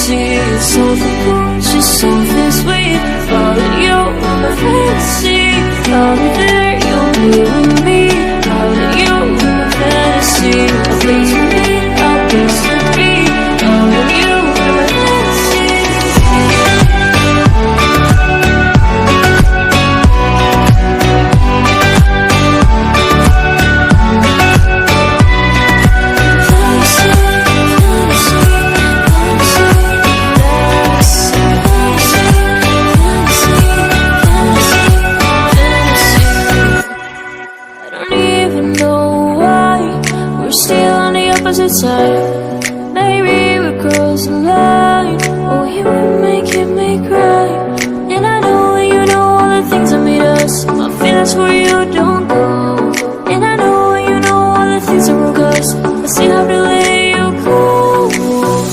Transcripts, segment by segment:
fantasy. Something cool, just something sweet. Follow you in my fantasy. I'll be there, you'll be with me. Follow you in my fantasy. A place for me, a place for me. Follow you in my fantasy. Side. Maybe we cross the line. Oh, you would making me cry. And I know you know all the things that made us. My feelings for you don't go. And I know you know all the things that broke us. I still have to let you go.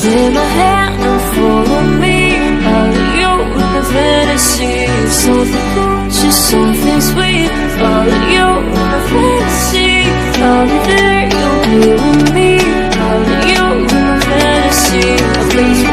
Take my hand and follow me. Out of you in the fantasy. Something cool, just something sweet. Follow you in the fantasy. I'll be there, you'll be with me. You in my fantasy, a place